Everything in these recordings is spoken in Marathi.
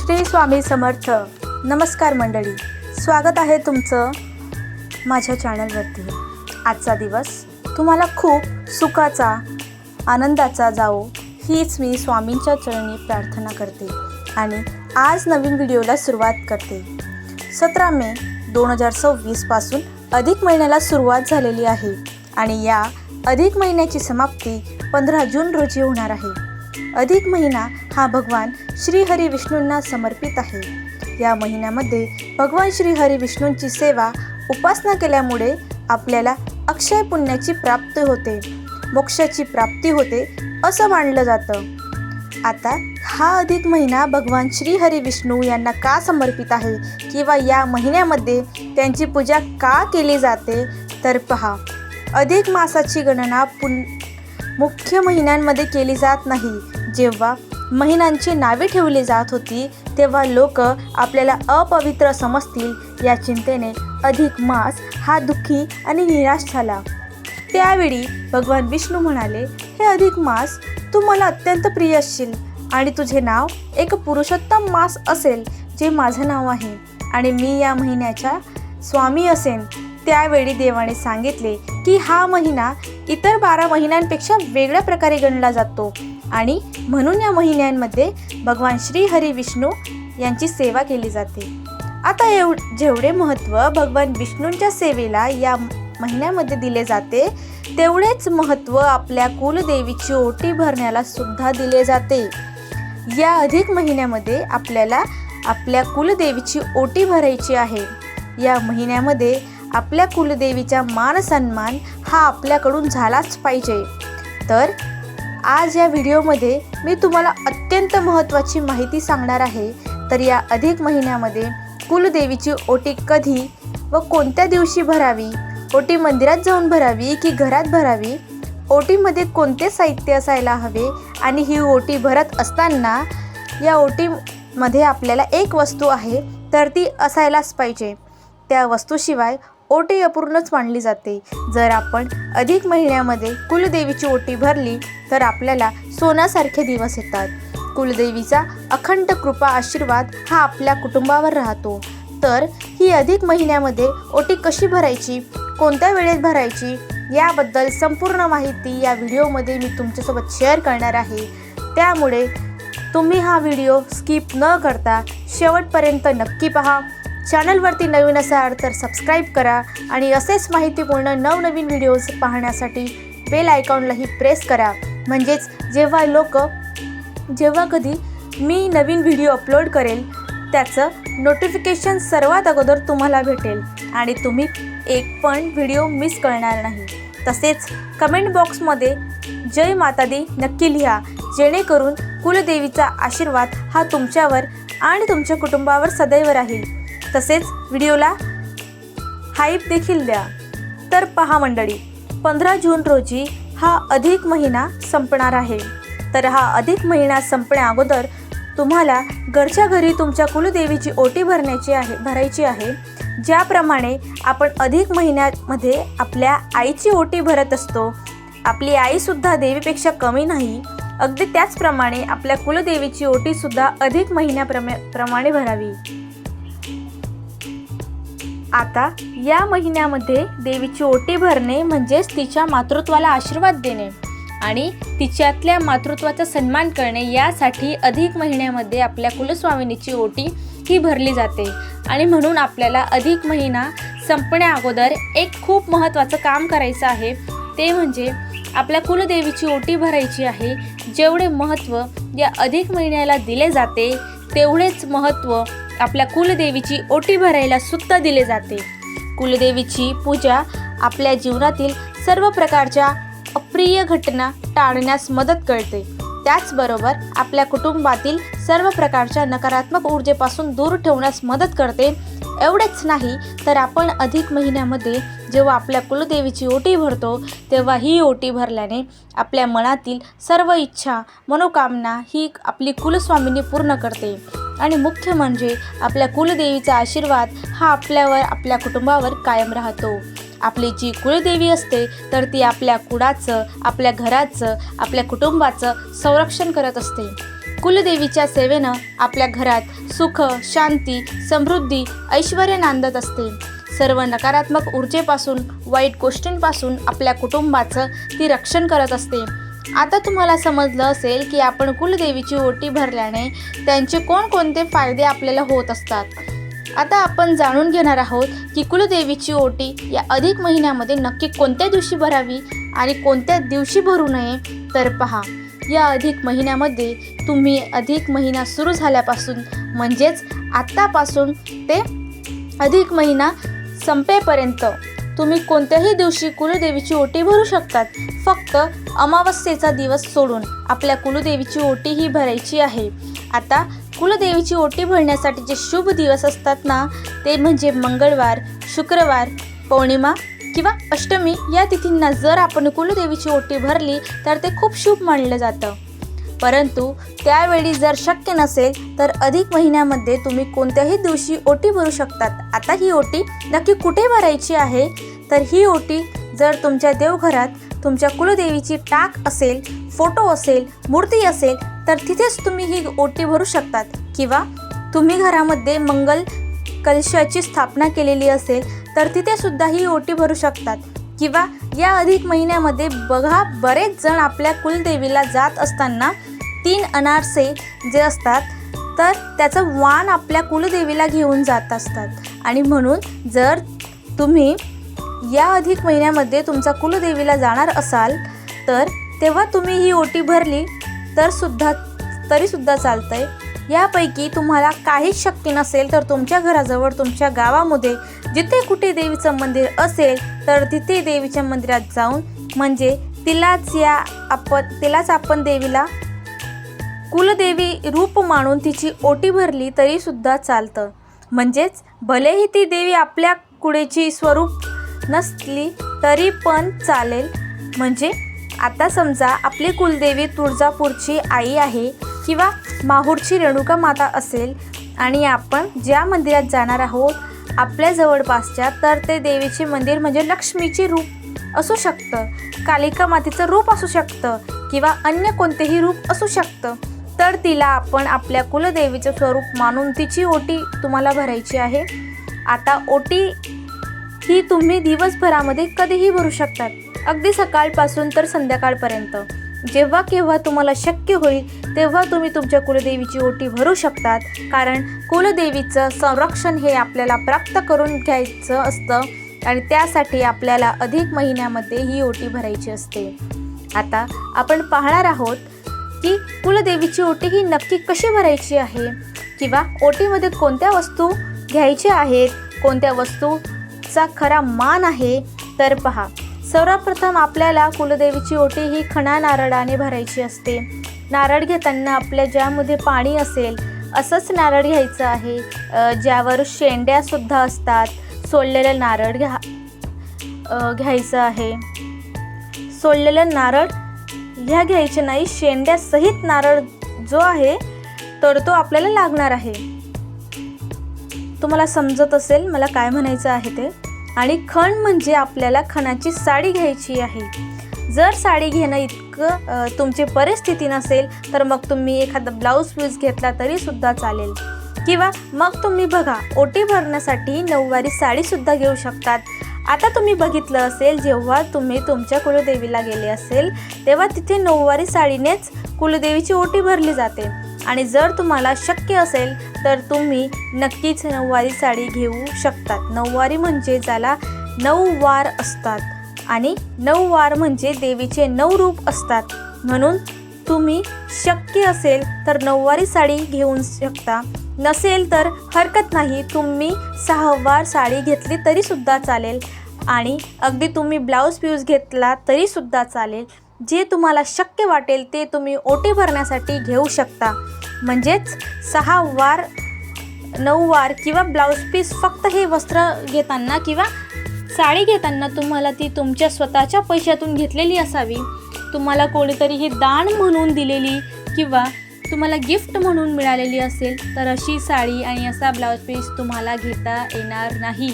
श्री स्वामी समर्थ. नमस्कार मंडळी, स्वागत आहे तुमचं माझ्या चॅनलवरती. आजचा दिवस तुम्हाला खूप सुखाचा, आनंदाचा जाओ हीच मी स्वामींच्या चरणी प्रार्थना करते आणि आज नवीन व्हिडिओला सुरुवात करते. 17 मे 2026 पासून अधिक महिन्याला सुरुवात झालेली आहे आणि या अधिक महिन्याची समाप्ती 15 जून रोजी होणार आहे. अधिक महिना हा भगवान श्री हरी विष्णूंना समर्पित आहे. या महिन्यामध्ये भगवान श्री हरी विष्णूंची सेवा उपासना केल्यामुळे आपल्याला अक्षय पुण्याची प्राप्ती होते, मोक्षाची प्राप्ती होते असं मानलं जातं. आता हा अधिक महिना भगवान श्री हरी विष्णू यांना का समर्पित आहे किंवा या महिन्यामध्ये त्यांची पूजा का केली जाते तर पहा. अधिक मासाची गणना मुख्य महिन्यांमध्ये केली जात नाही. जेव्हा महिन्यांची नावे ठेवली जात होती तेव्हा लोक आपल्याला अपवित्र समजतील या चिंतेने अधिक मास हा दुःखी आणि निराश झाला. त्यावेळी भगवान विष्णू म्हणाले, हे अधिक मास तू मला अत्यंत प्रिय असशील आणि तुझे नाव एक पुरुषोत्तम मास असेल जे माझं नाव आहे आणि मी या महिन्याच्या स्वामी असेन. त्यावेळी देवाने सांगितले की हा महिना इतर 12 महिन्यांपेक्षा वेगळ्या प्रकारे गणला जातो आणि म्हणून या महिन्यांमध्ये भगवान श्री हरी विष्णू यांची सेवा केली जाते. आता जेवढे महत्त्व भगवान विष्णूंच्या सेवेला या महिन्यामध्ये दिले जाते तेवढेच महत्त्व आपल्या कुलदेवीची ओटी भरण्याला सुद्धा दिले जाते. या अधिक महिन्यामध्ये आपल्याला आपल्या कुलदेवीची ओटी भरायची आहे. या महिन्यामध्ये आपल्या कुलदेवीचा मान सन्मान हा आपल्याकडून झालाच पाहिजे. तर आज या व्हिडिओमध्ये मी तुम्हाला अत्यंत महत्त्वाची माहिती सांगणार आहे. तर या अधिक महिन्यामध्ये कुलदेवीची ओटी कधी व कोणत्या दिवशी भरावी, ओटी मंदिरात जाऊन भरावी की घरात भरावी, ओटीमध्ये कोणते साहित्य असायला हवे आणि ही ओटी भरत असताना या ओटीमध्ये आपल्याला एक वस्तू आहे तर ती असायलाच पाहिजे. त्या वस्तूशिवाय ओटी अपूर्णच मानली जाते. जर आपण अधिक महिन्यामध्ये कुलदेवीची ओटी भरली तर आपल्याला सोन्यासारखे दिवस येतात. कुलदेवीचा अखंड कृपा आशीर्वाद हा आपल्या कुटुंबावर राहतो. तर ही अधिक महिन्यामध्ये ओटी कशी भरायची, कोणत्या वेळेत भरायची याबद्दल संपूर्ण माहिती या व्हिडिओमध्ये मी तुमच्यासोबत शेअर करणार आहे. त्यामुळे तुम्ही हा व्हिडिओ स्किप न करता शेवटपर्यंत नक्की पहा. चॅनलवरती नवीन असाल तर सबस्क्राईब करा आणि असेच माहितीपूर्ण नवनवीन व्हिडिओज पाहण्यासाठी बेल आयकॉनलाही प्रेस करा. म्हणजेच जेव्हा कधी मी नवीन व्हिडिओ अपलोड करेल त्याचं नोटिफिकेशन सर्वात अगोदर तुम्हाला भेटेल आणि तुम्ही एक पण व्हिडिओ मिस करणार नाही. तसेच कमेंट बॉक्समध्ये जय माता दी नक्की लिहा, जेणेकरून कुलदेवीचा आशीर्वाद हा तुमच्यावर आणि तुमच्या कुटुंबावर सदैव राहील. तसेच व्हिडिओला हाईप देखील द्या. तर पहा मंडळी, 15 जून रोजी हा अधिक महिना संपणार आहे. तर हा अधिक महिना संपण्या अगोदर तुम्हाला घरच्या घरी तुमच्या कुलदेवीची ओटी भरायची आहे. ज्याप्रमाणे आपण अधिक महिन्यामध्ये आपल्या आईची ओटी भरत असतो, आपली आईसुद्धा देवीपेक्षा कमी नाही, अगदी त्याचप्रमाणे आपल्या कुलदेवीची ओटीसुद्धा अधिक महिन्याप्रमाणे भरावी. आता या महिन्यामध्ये देवीची ओटी भरणे म्हणजेच तिच्या मातृत्वाला आशीर्वाद देणे आणि तिच्यातल्या मातृत्वाचा सन्मान करणे. यासाठी अधिक महिन्यामध्ये आपल्या कुलस्वामिनीची ओटी ही भरली जाते आणि म्हणून आपल्याला अधिक महिना संपण्या अगोदर एक खूप महत्त्वाचं काम करायचं आहे. ते म्हणजे आपल्या कुलदेवीची ओटी भरायची आहे. जेवढे महत्त्व या अधिक महिन्याला दिले जाते तेवढेच महत्त्व आपल्या कुलदेवीची ओटी भरायला सुद्धा दिले जाते. कुलदेवीची पूजा आपल्या जीवनातील सर्व प्रकारच्या अप्रिय घटना टाळण्यास मदत करते. त्याचबरोबर आपल्या कुटुंबातील सर्व प्रकारच्या नकारात्मक ऊर्जेपासून दूर ठेवण्यास मदत करते. एवढेच नाही तर आपण अधिक महिन्यामध्ये जेव्हा आपल्या कुलदेवीची ओटी भरतो तेव्हा ही ओटी भरल्याने आपल्या मनातील सर्व इच्छा, मनोकामना ही आपली कुलस्वामिनी पूर्ण करते आणि मुख्य म्हणजे आपल्या कुलदेवीचा आशीर्वाद हा आपल्यावर, आपल्या कुटुंबावर कायम राहतो. आपली जी कुलदेवी असते तर ती आपल्या कुळाचं, आपल्या घराचं, आपल्या कुटुंबाचं संरक्षण करत असते. कुलदेवीच्या सेवेनं आपल्या घरात सुख, शांती, समृद्धी, ऐश्वर्य नांदत असते. सर्व नकारात्मक ऊर्जेपासून, वाईट गोष्टींपासून आपल्या कुटुंबाचं ती रक्षण करत असते. आता तुम्हाला समजलं असेल की आपण कुलदेवीची ओटी भरल्याने त्यांचे कोणकोणते फायदे आपल्याला होत असतात. आता आपण जाणून घेणार आहोत की कुलदेवीची ओटी या अधिक महिन्यामध्ये नक्की कोणत्या दिवशी भरावी आणि कोणत्या दिवशी भरू नये. तर पहा, या अधिक महिन्यामध्ये तुम्ही अधिक महिना सुरू झाल्यापासून म्हणजेच आत्तापासून ते अधिक महिना संपेपर्यंत तुम्ही कोणत्याही दिवशी कुलदेवीची ओटी भरू शकतात. फक्त अमावस्येचा दिवस सोडून आपल्या कुलदेवीची ओटी ही भरायची आहे. आता कुलदेवीची ओटी भरण्यासाठी जे शुभ दिवस असतात ना, ते म्हणजे मंगळवार, शुक्रवार, पौर्णिमा किंवा अष्टमी या तिथींना जर आपण कुलदेवीची ओटी भरली तर ते खूप शुभ मानलं जातं. परंतु त्यावेळी जर शक्य नसेल तर अधिक महिन्यामध्ये तुम्ही कोणत्याही दिवशी ओटी भरू शकतात. आता ही ओटी नक्की कुठे भरायची आहे, तर ही ओटी जर तुमच्या देवघरात तुमच्या कुलदेवीची टाक असेल, फोटो असेल, मूर्ती असेल तर तिथेच तुम्ही ही ओटी भरू शकतात. किंवा तुम्ही घरामध्ये मंगल कलशाची स्थापना केलेली असेल तर तिथे सुद्धा ही ओटी भरू शकतात. किंवा या अधिक महिन्यामध्ये बघा, बरेच जण आपल्या कुलदेवीला जात असताना 3 अनारसे जे असतात तर त्याचं वाण आपल्या कुलदेवीला घेऊन जात असतात. आणि म्हणून जर तुम्ही या अधिक महिन्यामध्ये तुमच्या कुलदेवीला जाणार असाल तर तेव्हा तुम्ही ही ओटी भरली तरीसुद्धा चालतंय. यापैकी तुम्हाला काहीच शक्य नसेल तर तुमच्या घराजवळ, तुमच्या गावामध्ये जिथे कुठे देवीचं मंदिर असेल तर तिथे देवीच्या मंदिरात जाऊन म्हणजे तिलाच आपण देवीला कुलदेवी रूप मानून तिची ओटी भरली तरीसुद्धा चालतं. म्हणजेच भलेही ती देवी आपल्या कुळेची स्वरूप नसली तरी पण चालेल. म्हणजे आता समजा आपली कुलदेवी तुळजापूरची आई आहे किंवा माहूरची रेणुका माता असेल आणि आपण ज्या मंदिरात जाणार आहोत आपल्या जवळपासच्या, तर ते देवीचे मंदिर म्हणजे लक्ष्मीचे रूप असू शकतं, कालिका मातेचं रूप असू शकतं किंवा अन्य कोणतेही रूप असू शकतं. तर तिला आपण आपल्या कुलदेवीचं स्वरूप मानून तिची ओटी तुम्हाला भरायची आहे. आता ओटी ही तुम्ही दिवसभरामध्ये कधीही भरू शकतात, अगदी सकाळपासून तर संध्याकाळपर्यंत. जेव्हा केव्हा तुम्हाला शक्य होईल तेव्हा तुम्ही तुमच्या कुलदेवीची ओटी भरू शकतात. कारण कुलदेवीचं संरक्षण हे आपल्याला प्राप्त करून घ्यायचं असतं आणि त्यासाठी आपल्याला अधिक महिन्यामध्ये ही ओटी भरायची असते. आता आपण पाहणार आहोत की कुलदेवीची ओटी ही नक्की कशी भरायची आहे किंवा ओटीमध्ये कोणत्या वस्तू घ्यायच्या आहेत, कोणत्या वस्तूचा खरा मान आहे. तर पहा, सर्वप्रथम आपल्याला कुलदेवीची ओटी ही खणा नारळाने भरायची असते. नारळ घेताना आपल्या ज्यामध्ये पाणी असेल असंच नारळ घ्यायचं आहे, ज्यावर शेंड्यासुद्धा असतात. सोललेलं नारळ घ्यायचं आहे. सोललेलं नारळ घ्यायचे नाही, शेंड्यासहित नारळ जो आहे तर तो आपल्याला लागणार आहे. तुम्हाला समजत असेल मला काय म्हणायचं आहे ते. आणि खण म्हणजे आपल्याला खणाची साडी घ्यायची आहे. जर साडी घेणं इतकं तुमची परिस्थिती नसेल तर मग तुम्ही एखादा ब्लाऊज पीस घेतला तरीसुद्धा चालेल. किंवा मग तुम्ही बघा, ओटी भरण्यासाठी नऊवारी साडीसुद्धा घेऊ शकतात. आता तुम्ही बघितलं असेल, जेव्हा तुम्ही तुमच्या कुलदेवीला गेले असेल तेव्हा तिथे नऊवारी साडीनेच कुलदेवीची ओटी भरली जाते. आणि जर तुम्हाला शक्य असेल तर तुम्ही नक्कीच नऊवारी साडी घेऊ शकतात. नऊवारी म्हणजे ज्याला 9 वार असतात आणि 9 वार म्हणजे देवीचे 9 रूप असतात. म्हणून तुम्ही शक्य असेल तर नऊवारी साडी घेऊ शकता. नसेल तर हरकत नाही, तुम्ही 6 वार साडी घेतली तरीसुद्धा चालेल आणि अगदी तुम्ही ब्लाऊज पीस घेतला तरीसुद्धा चालेल. जे तुम्हाला शक्य वाटेल ते तुम्ही ओटी भरण्यासाठी घेऊ शकता. म्हणजेच 6 वार, 9 वार किंवा ब्लाऊज पीस. फक्त हे वस्त्र घेताना किंवा साडी घेताना तुम्हाला ती तुमच्या स्वतःच्या पैशातून घेतलेली असावी. तुम्हाला कोणीतरी ही दान म्हणून दिलेली किंवा तुम्हाला गिफ्ट म्हणून मिळालेली असेल तर अशी साडी आणि असा ब्लाऊज पीस तुम्हाला घेता येणार नाही.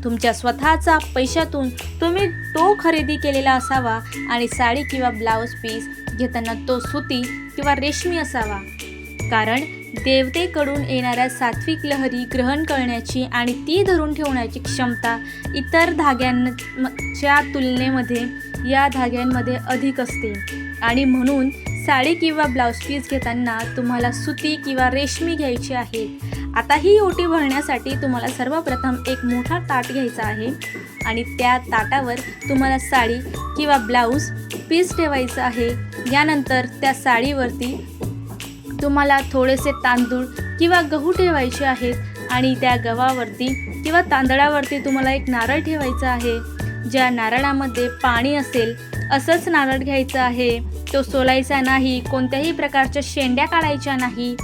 तुमच्या स्वतःचा पैशातून तुम्ही तो खरेदी केलेला असावा आणि साडी किंवा ब्लाऊज पीस घेताना तो सुती किंवा रेशमी असावा. कारण देवतेकडून येणाऱ्या सात्विक लहरी ग्रहण करण्याची आणि ती धरून ठेवण्याची क्षमता इतर धाग्यांच्या तुलनेमध्ये या धाग्यांमध्ये अधिक असते आणि म्हणून साडी किंवा ब्लाऊज पीस घेताना तुम्हाला सुती किंवा रेशमी घ्यायची आहे. आता ही ओटी भरण्यासाठी तुम्हाला सर्वप्रथम एक मोठा ताट घ्यायचा आहे आणि त्या ताटावर तुम्हाला साडी किंवा ब्लाऊज पीस ठेवायचं आहे. यानंतर त्या साडीवरती तुम्हाला थोडेसे तांदूळ किंवा गहू ठेवायचे आहेत आणि त्या गव्हावरती किंवा तांदळावरती तुम्हाला एक नारळ ठेवायचा आहे. ज्या नारळामध्ये पाणी असेल असंच नारळ घ्यायचं आहे. तो सोलायचा नाही, कोणत्याही प्रकारच्या शेंड्या काढायच्या नाही.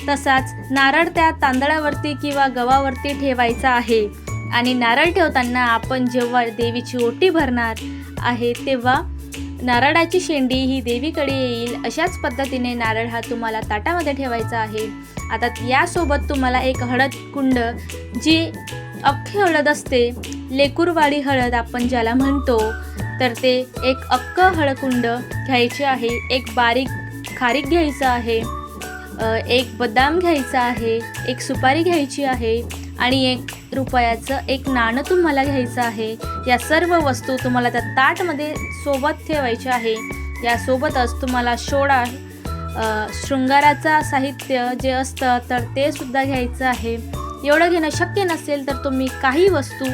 तसाच नारळ त्या तांदळावरती किंवा गव्हावरती ठेवायचा आहे आणि नारळ ठेवताना आपण जेव्हा देवीची ओटी भरणार आहे तेव्हा नारळाची शेंडी ही देवीकडे येईल अशाच पद्धतीने नारळ हा तुम्हाला ताटामध्ये ठेवायचा आहे. आता यासोबत तुम्हाला एक हळद कुंड, जी अख्खी हळद असते, लेकूरवाडी हळद आपण ज्याला म्हणतो, तर ते एक अख्ख हळकुंड घ्यायचे आहे. एक बारीक खारीक घ्यायचं आहे, एक बदाम घ्यायचा आहे, एक सुपारी घ्यायची आहे आणि 1 रुपयाचं एक नाणं तुम्हाला घ्यायचं आहे. या सर्व वस्तू तुम्हाला त्या ताटमध्ये सोबत ठेवायच्या आहे. यासोबतच तुम्हाला शोळा शृंगाराचा साहित्य जे असतं तर ते सुद्धा घ्यायचं आहे. एवढं घेणं शक्य नसेल तर तुम्ही काही वस्तू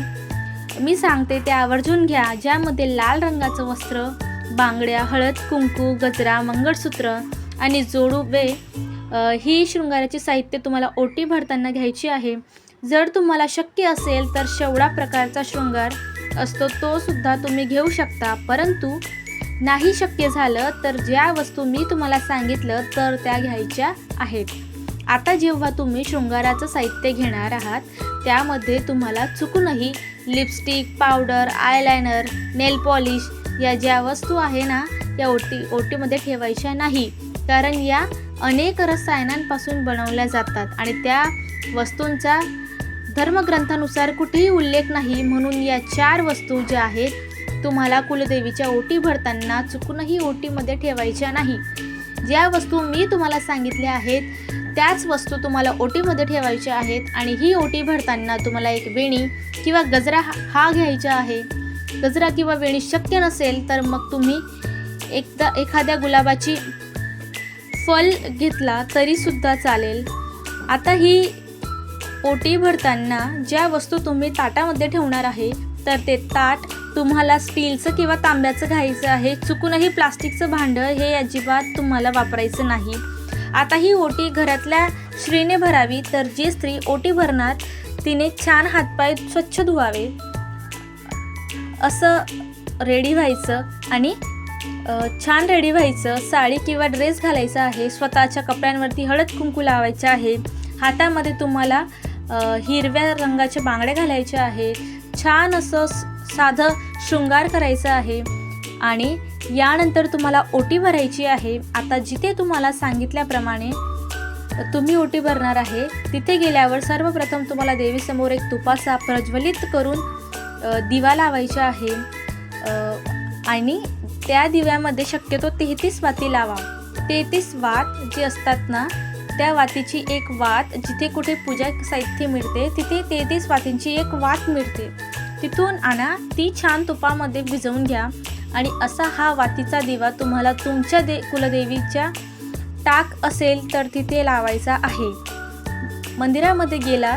मी सांगते त्या आवर्जून घ्या, ज्यामध्ये लाल रंगाचं वस्त्र, बांगड्या, हळद कुंकू, गजरा, मंगळसूत्र आणि जोडवे ही शृंगाराची साहित्य तुम्हाला ओटी भरताना घ्यायची आहे. जर तुम्हाला शक्य असेल तर शेवडा प्रकारचा शृंगार असतो तो सुद्धा तुम्ही घेऊ शकता, परंतु नाही शक्य झालं तर ज्या वस्तू मी तुम्हाला सांगितलं तर त्या घ्यायच्या आहेत. आता जेव्हा तुम्ही शृंगाराचं साहित्य घेणार आहात त्यामध्ये तुम्हाला चुकूनही लिपस्टिक, पावडर, आयलायनर, नेल पॉलिश या ज्या वस्तू आहे ना या ओटीमध्ये ठेवायच्या नाही, कारण या अनेक रसायनांपासून बनवल्या जातात आणि त्या वस्तूंचा धर्मग्रंथानुसार कुठेही उल्लेख नाही. म्हणून या 4 वस्तू ज्या आहेत तुम्हाला कुलदेवीच्या ओटी भरताना चुकूनही ओटीमध्ये ठेवायच्या नाही. ज्या वस्तू मी तुम्हाला सांगितल्या आहेत त्याच वस्तू तुम्हाला ओटीमध्ये ठेवायच्या आहेत आणि ही ओटी भरताना तुम्हाला एक वेणी किंवा गजरा हा घ्यायचा आहे. गजरा किंवा वेणी शक्य नसेल तर मग तुम्ही एखाद्या गुलाबाची फल घेतला तरीसुद्धा चालेल. आता ही ओटी भरताना ज्या वस्तू तुम्ही ताटामध्ये ठेवणार आहे तर ते ताट तुम्हाला स्टीलचं किंवा तांब्याचं घ्यायचं आहे. चुकूनही प्लास्टिकचं भांडं हे अजिबात तुम्हाला वापरायचं नाही. आता ही ओटी घरातल्या स्त्रीने भरावी, तर जी स्त्री ओटी भरणार तिने छान हातपाय स्वच्छ धुवावे, असं रेडी व्हायचं आणि छान रेडी व्हायचं. साडी किंवा ड्रेस घालायचा आहे. स्वतःच्या कपड्यांवरती हळद कुंकू लावायचं आहे. हातामध्ये तुम्हाला हिरव्या रंगाच्या बांगड्या घालायच्या आहे. छान असं साधं शृंगार करायचं आहे आणि यानंतर तुम्हाला ओटी भरायची आहे. आता जिथे तुम्हाला सांगितल्याप्रमाणे तुम्ही ओटी भरणार आहे तिथे गेल्यावर सर्वप्रथम तुम्हाला देवीसमोर एक तुपाचा प्रज्वलित करून दिवा लावायचा आहे आणि त्या दिव्यामध्ये शक्यतो 33 वाती लावा. 33 वात जे असतात ना त्या वातीची एक वात, जिथे कुठे पूजा साहित्य मिळते तिथे 33 वातींची एक वात मिळते, तिथून आणा. ती छान तुपामध्ये भिजवून घ्या आणि असा हा वातीचा दिवा तुम्हाला तुमच्या कुलदेवीच्या टाक असेल तर तिथे लावायचा आहे. मंदिरामध्ये गेला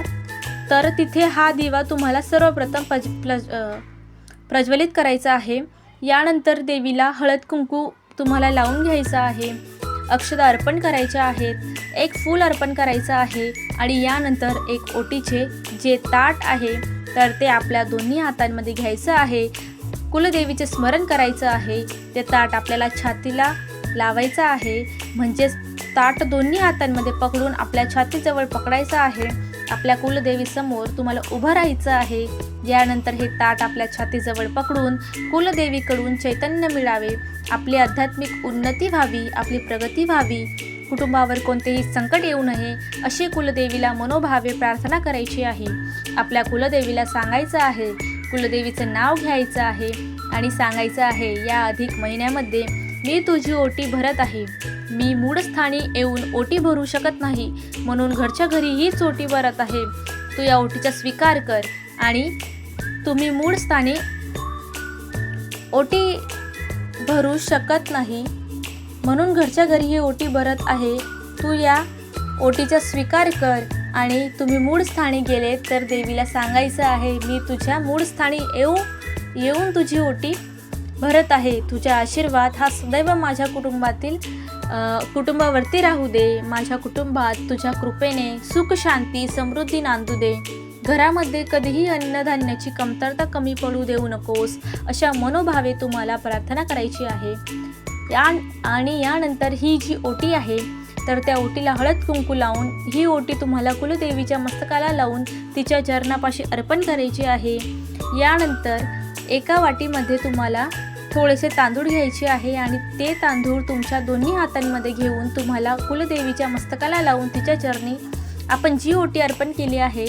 तर तिथे हा दिवा तुम्हाला सर्वप्रथम प्रज्वलित करायचा आहे. यानंतर देवीला हळद कुंकू तुम्हाला लावून घ्यायचं आहे. अक्षता अर्पण करायच्या आहेत. एक फूल अर्पण करायचं आहे आणि यानंतर एक ओटीचे जे ताट आहे तर ते आपल्या दोन्ही हातांमध्ये घ्यायचं आहे. कुलदेवीचे स्मरण करायचं आहे. ते ताट आपल्याला छातीला लावायचं आहे, म्हणजेच ताट दोन्ही हातांमध्ये पकडून आपल्या छातीजवळ पकडायचं आहे. आपल्या कुलदेवीसमोर तुम्हाला उभं राहायचं आहे. यानंतर हे ताट आपल्या छातीजवळ पकडून कुलदेवीकडून चैतन्य मिळावे, आपली आध्यात्मिक उन्नती व्हावी, आपली प्रगती व्हावी, कुटुंबावर कोणतेही संकट येऊ नये अशी कुलदेवीला मनोभावे प्रार्थना करायची आहे. आपल्या कुलदेवीला सांगायचं आहे, कुलदेवीचं नाव घ्यायचं आहे आणि सांगायचं आहे, या अधिक महिन्यामध्ये मी तुझी ओटी भरत आहे. मी मूळस्थानी येऊन ओटी भरू शकत नाही, म्हणून घरच्या घरी हीच ओटी भरत आहे. तू या ओटीचा स्वीकार कर. आणि तुम्ही मूळस्थानी ओटी भरू शकत नाही, म्हणून घरच्या घरी ही ओटी भरत आहे. तू या ओटीचा स्वीकार कर. आणि तुम्ही मूळ स्थानी गेले तर देवीला सांगायचं आहे, मी तुझ्या मूळ स्थानी येऊन तुझी ओटी भरत आहे. तुझा आशीर्वाद हा सदैव माझ्या कुटुंबावरती राहू दे. माझ्या कुटुंबात तुझ्या कृपेने सुख, शांती, समृद्धी नांदू दे. घरामध्ये कधीही अन्नधान्याची कमतरता कमी पडू देऊ नकोस. अशा मनोभावे तुम्हाला प्रार्थना करायची आहे. आणि यानंतर ही जी ओटी आहे तर त्या ओटीला हळद कुंकू लावून ही ओटी तुम्हाला कुलदेवीच्या मस्तकाला लावून तिच्या चरणापाशी अर्पण करायची आहे. यानंतर एका वाटीमध्ये तुम्हाला थोडेसे तांदूळ घ्यायचे आहे आणि ते तांदूळ तुमच्या दोन्ही हातांमध्ये घेऊन तुम्हाला कुलदेवीच्या मस्तकाला लावून तिच्या चरणी आपण जी ओटी अर्पण केली आहे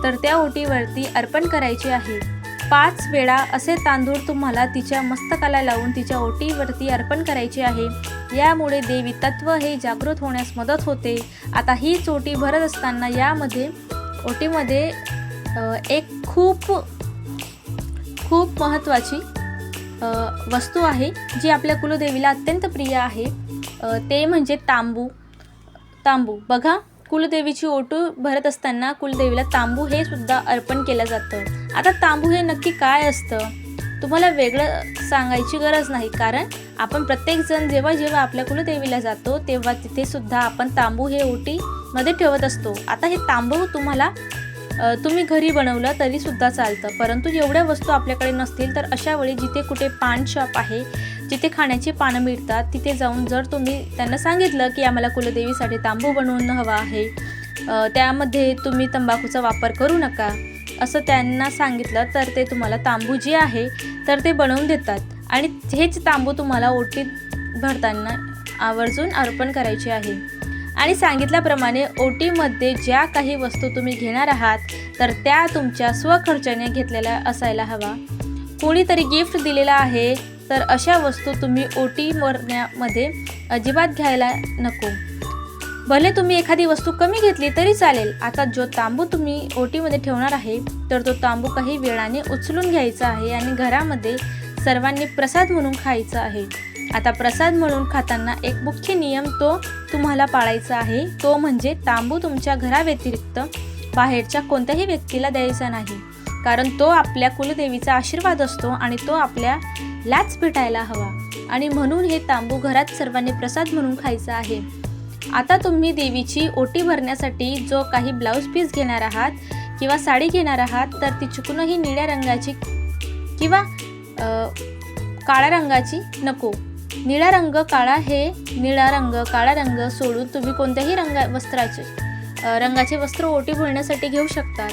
तर त्या ओटीवरती अर्पण करायची आहे. 5 वेळा असे तांदूळ तुम्हाला तिच्या मस्तकाला लावून तिच्या ओटीवरती अर्पण करायचे आहे. यामुळे देवी तत्व हे जागृत होण्यास मदत होते. आता हीच ओटी भरत असताना यामध्ये ओटीमध्ये एक खूप महत्त्वाची वस्तू आहे जी आपल्या कुलदेवीला अत्यंत प्रिय आहे. ते म्हणजे तांबू. बघा, कुलदेवीची ओटी भरत असताना कुलदेवीला तांबू हे सुद्धा अर्पण केलं जातं. आता तांबू हे नक्की काय असतं तुम्हाला वेगळं सांगायची गरज नाही, कारण आपण प्रत्येकजण जेव्हा आपल्या कुलदेवीला जातो तेव्हा तिथे सुद्धा आपण तांबू हे ओटीमध्ये ठेवत असतो. आता हे तांबू तुम्ही घरी बनवलं तरी सुद्धा चालतं, परंतु एवढ्या वस्तू आपल्याकडे नसतील तर अशा वेळी जिथे कुठे पान शॉप आहे, जिथे खाण्याची पानं मिळतात, तिथे जाऊन जर तुम्ही त्यांना सांगितलं की आम्हाला कुलदेवीसाठी तांबू बनवून हवा आहे, त्यामध्ये तुम्ही तंबाखूचा वापर करू नका असं त्यांना सांगितलं तर ते तुम्हाला तांबू जे आहे तर ते बनवून देतात. आणि हेच तांबू तुम्हाला ओटीत भरताना आवर्जून अर्पण करायचे आहे. आणि सांगितल्याप्रमाणे ओटीमध्ये ज्या काही वस्तू तुम्ही घेणार आहात तर त्या तुमच्या स्वखर्चाने घेतलेल्या असायला हवा. कोणीतरी गिफ्ट दिलेला आहे तर अशा वस्तू तुम्ही ओटी भरण्यामध्ये अजिबात घ्यायला नको. भले तुम्ही एखादी वस्तू कमी घेतली तरी चालेल. आता जो तांबू तुम्ही ओटीमध्ये ठेवणार आहे तर तो तांबू काही वेळाने उचलून घ्यायचा आहे आणि घरामध्ये सर्वांनी प्रसाद म्हणून खायचा आहे. आता प्रसाद म्हणून खाताना एक मुख्य नियम तो तुम्हाला पाळायचा आहे, तो म्हणजे तांबू तुमच्या घराव्यतिरिक्त बाहेरच्या कोणत्याही व्यक्तीला द्यायचा नाही, कारण तो आपल्या कुलदेवीचा आशीर्वाद असतो आणि तो आपल्यालाच भेटायला हवा. आणि म्हणून हे तांबू घरात सर्वांनी प्रसाद म्हणून खायचा आहे. आता तुम्ही देवीची ओटी भरण्यासाठी जो काही ब्लाऊज पीस घेणार आहात किंवा साडी घेणार आहात तर ती चुकूनही निळ्या रंगाची किंवा काळ्या रंगाची नको. निळा रंग काळा रंग सोडून तुम्ही कोणत्याही रंगाचे वस्त्र ओटी भरण्यासाठी घेऊ शकतात.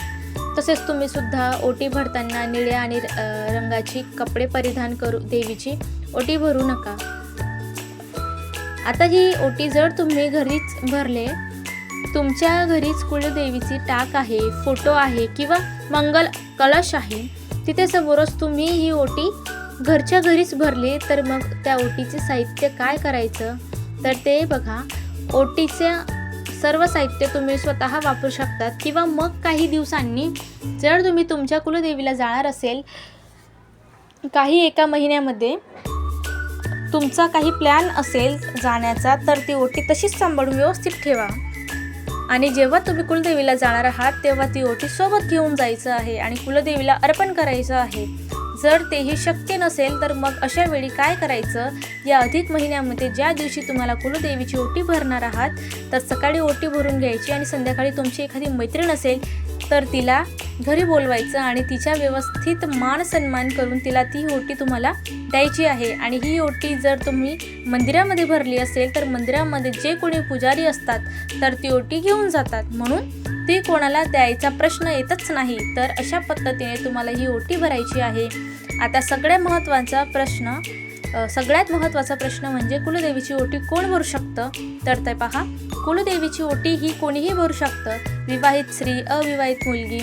तसेच तुम्ही सुद्धा ओटी भरताना निळ्या आणि रंगाची कपडे परिधान करू देवीची ओटी भरू नका. आता ही ओटी जर तुम्ही घरीच भरले, तुमच्या घरीच कुलदेवीची टाक आहे, फोटो आहे किंवा मंगल कलश आहे, तिथे समोरच तुम्ही ही ओटी घरच्या घरीच भरले तर मग त्या ओटीचे साहित्य काय करायचं तर ते बघा, ओटीचे सर्व साहित्य तुम्ही स्वतः वापरू शकतात किंवा मग काही दिवसांनी जर तुम्ही तुमच्या कुलदेवीला जाणार असेल, काही एका महिन्यामध्ये तुमचा काही प्लॅन असेल जाण्याचा तर ती ओटी तशीच सांभाळून व्यवस्थित ठेवा. आणि जेव्हा तुम्ही कुलदेवीला जाणार आहात तेव्हा ती ओटी सोबत घेऊन जायचं आहे आणि कुलदेवीला अर्पण करायचं आहे. जर तेही शक्य नसेल तर मग अशा वेळी काय करायचं, या अधिक महिन्यामध्ये ज्या दिवशी तुम्हाला कुलदेवीची ओटी भरणार आहात तर सकाळी ओटी भरून घ्यायची आणि संध्याकाळी तुमची एखादी मैत्रीण असेल तर तिला घरी बोलवायचं आणि तिच्या व्यवस्थित मान सन्मान करून तिला ती ओटी तुम्हाला द्यायची आहे. आणि ही ओटी जर तुम्ही मंदिरामध्ये भरली असेल तर मंदिरामध्ये जे कोणी पुजारी असतात तर ती ओटी घेऊन जातात, म्हणून ती कोणाला द्यायचा प्रश्न येतच नाही. तर अशा पद्धतीने तुम्हाला ही ओटी भरायची आहे. आता सगळ्यात महत्त्वाचा प्रश्न म्हणजे कुलदेवीची ओटी कोण भरू शकतं तर ते पहा, कुलदेवीची ओटी ही कोणीही भरू शकतं. विवाहित स्त्री, अविवाहित मुलगी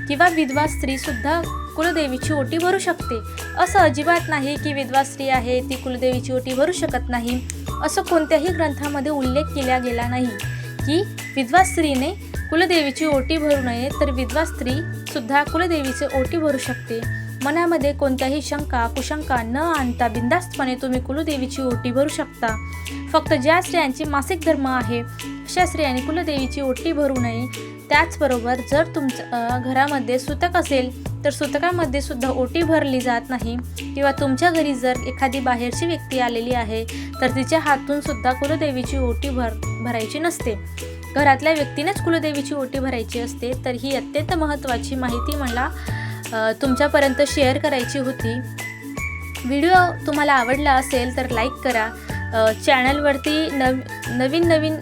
किंवा विधवा स्त्री सुद्धा कुलदेवीची ओटी भरू शकते. असं अजिबात नाही की विधवा स्त्री आहे ती कुलदेवीची ओटी भरू शकत नाही. असं कोणत्याही ग्रंथामध्ये उल्लेख केला गेला नाही की विधवा स्त्रीने कुलदेवीची ओटी भरू नये, तर विधवा स्त्रीसुद्धा कुलदेवीची ओटी भरू शकते. मनामध्ये कोणत्याही शंका कुशंका न आणता बिनधास्तपणे तुम्ही कुलदेवीची ओटी भरू शकता. फक्त ज्या स्त्रियांची मासिक धर्म आहे अशा स्त्रियांनी कुलदेवीची ओटी भरू नये. त्याचबरोबर जर तुमच्या घरामध्ये सुतक असेल तर सुतकामध्ये सुद्धा ओटी भरली जात नाही, किंवा तुमच्या घरी जर एखादी बाहेरची व्यक्ती आलेली आहे तर तिच्या हातून सुद्धा कुलदेवीची ओटी भरायची नसते. घरातल्या व्यक्तीनेच कुलदेवीची ओटी भरायची असते. तर ही अत्यंत महत्त्वाची माहिती मला तुमच्यापर्यंत शेअर करायची होती. व्हिडिओ तुम्हाला आवडला असेल तर लाईक करा. चॅनलवरती नवीन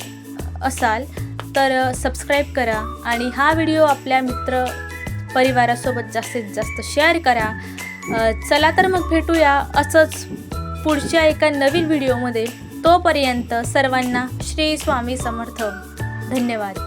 असाल तर सबस्क्राईब करा आणि हा व्हिडिओ आपल्या मित्र परिवारासोबत जास्तीत जास्त शेअर करा. चला तर मग भेटूया असंच पुढच्या एका नवीन व्हिडिओमध्ये. तोपर्यंत सर्वांना श्री स्वामी समर्थ. धन्यवाद.